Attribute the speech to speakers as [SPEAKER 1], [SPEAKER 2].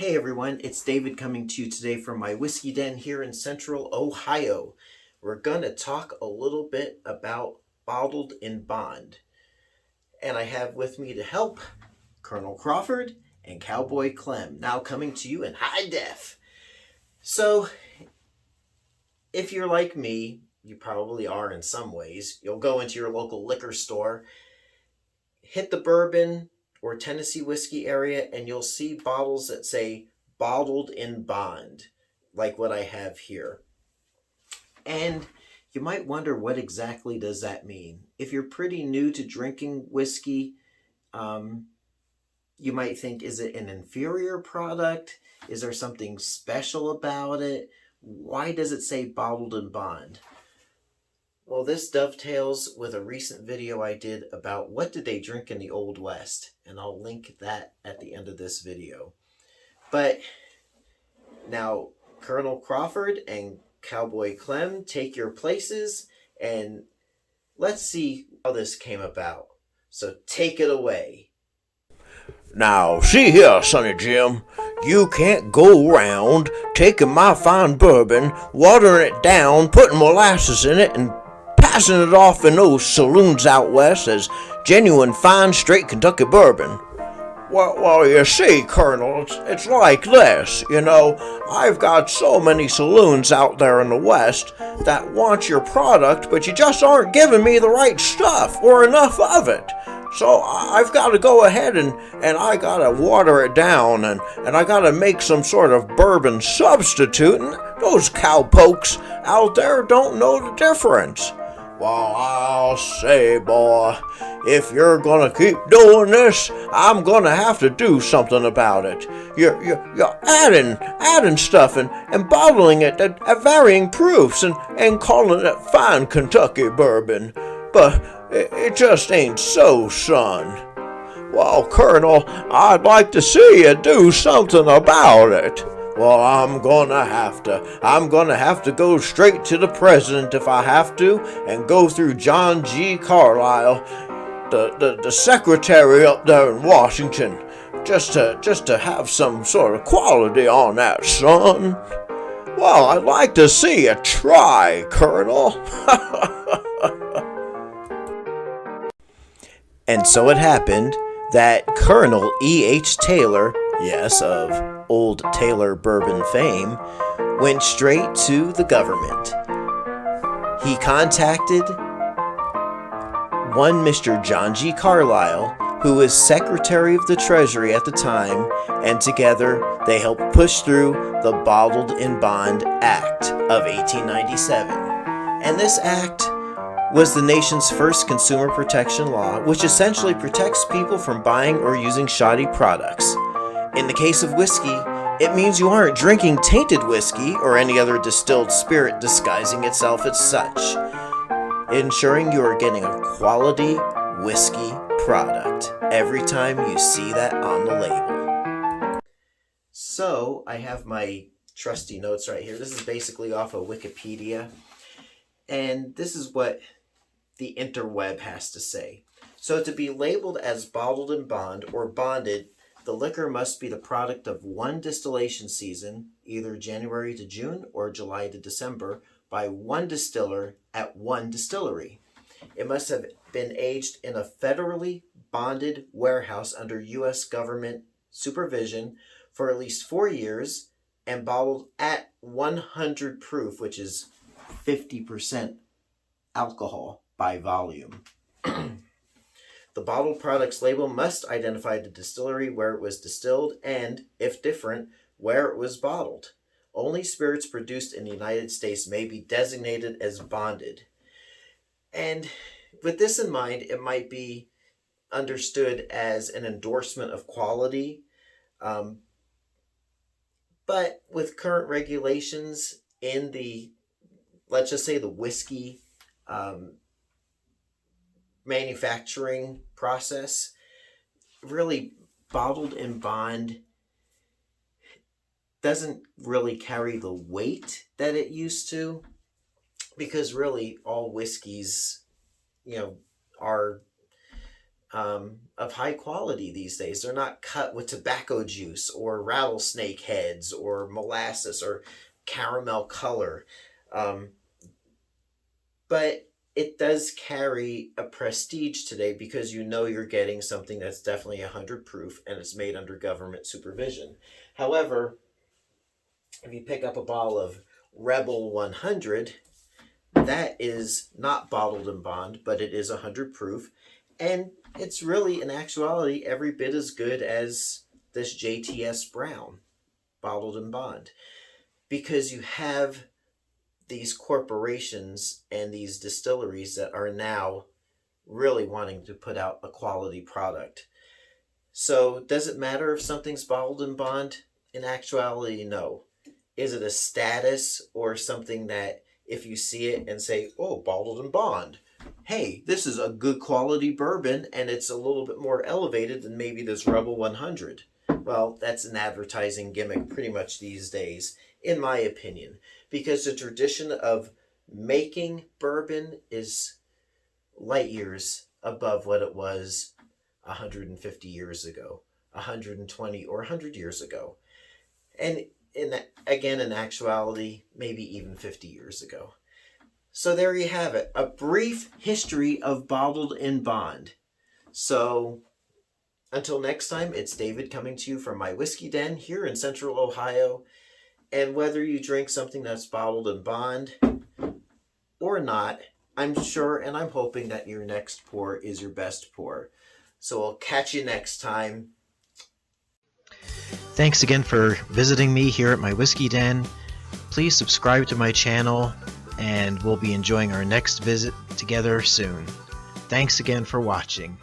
[SPEAKER 1] Hey everyone, it's David coming to you today from my whiskey den here in central Ohio. We're going to talk a little bit about bottled in bond. And I have with me to help Colonel Crawford and Cowboy Clem, now coming to you in high def. So, if you're like me, you probably are in some ways, you'll go into your local liquor store, hit the Bourbon or Tennessee whiskey area, and you'll see bottles that say bottled in bond, like what I have here. And you might wonder, what exactly does that mean? If you're pretty new to drinking whiskey, you might think, is it an inferior product? Is there something special about it? Why does it say bottled in bond? Well, this dovetails with a recent video I did about what did they drink in the Old West, and I'll link that at the end of this video. But now, Colonel Crawford and Cowboy Clem, take your places, and let's see how this came about. So take it away.
[SPEAKER 2] Now, see here, Sonny Jim, you can't go around taking my fine bourbon, watering it down, putting molasses in it, and passing it off in those saloons out west as genuine fine straight Kentucky bourbon. Well, you see, Colonel, it's like this, I've got so many saloons out there in the West that want your product, but you just aren't giving me the right stuff or enough of it. So I've got to go ahead and I got to water it down and I got to make some sort of bourbon substitute, and those cowpokes out there don't know the difference. Well, I'll say, boy, if you're gonna keep doing this, I'm gonna have to do something about it. You're adding stuff and bottling it at varying proofs and calling it fine Kentucky bourbon. But it just ain't so, son. Well, Colonel, I'd like to see you do something about it. Well, I'm gonna have to go straight to the president if I have to, and go through John G. Carlisle, the secretary up there in Washington, just to have some sort of quality on that, son. Well, I'd like to see you try, Colonel.
[SPEAKER 1] And so it happened that Colonel E.H. Taylor, yes, of Old Taylor Bourbon fame, went straight to the government. He contacted one Mr. John G. Carlisle, who was Secretary of the Treasury at the time, and together they helped push through the Bottled in Bond Act of 1897. And this act was the nation's first consumer protection law, which essentially protects people from buying or using shoddy products. In the case of whiskey, it means you aren't drinking tainted whiskey or any other distilled spirit disguising itself as such, ensuring you are getting a quality whiskey product every time you see that on the label. So, I have my trusty notes right here. This is basically off of Wikipedia, and this is what the interweb has to say. So, to be labeled as bottled in bond or bonded, the liquor must be the product of one distillation season, either January to June or July to December, by one distiller at one distillery. It must have been aged in a federally bonded warehouse under U.S. government supervision for at least 4 years and bottled at 100 proof, which is 50% alcohol by volume. The bottled products label must identify the distillery where it was distilled and, if different, where it was bottled. Only spirits produced in the United States may be designated as bonded. And with this in mind, it might be understood as an endorsement of quality. But with current regulations in the, let's just say, the whiskey manufacturing process, really bottled in bond doesn't really carry the weight that it used to, because really all whiskeys, are of high quality these days. They're not cut with tobacco juice or rattlesnake heads or molasses or caramel color. Um, but it does carry a prestige today because you know you're getting something that's definitely 100 proof and it's made under government supervision. However, if you pick up a bottle of Rebel 100, that is not bottled in bond, but it is 100 proof. And it's really, in actuality, every bit as good as this JTS Brown, bottled in bond. Because you have these corporations and these distilleries that are now really wanting to put out a quality product. So, does it matter if something's bottled in bond? In actuality, no. Is it a status or something that if you see it and say, oh, bottled in bond, hey, this is a good quality bourbon and it's a little bit more elevated than maybe this Rebel 100? Well, that's an advertising gimmick pretty much these days, in my opinion, because the tradition of making bourbon is light years above what it was 150 years ago, 120 or 100 years ago. And in actuality, maybe even 50 years ago. So there you have it, a brief history of bottled in bond. So until next time, it's David coming to you from my whiskey den here in Central Ohio. And whether you drink something that's bottled in bond or not, I'm sure and I'm hoping that your next pour is your best pour. So I'll catch you next time.
[SPEAKER 3] Thanks again for visiting me here at my whiskey den. Please subscribe to my channel, and we'll be enjoying our next visit together soon. Thanks again for watching.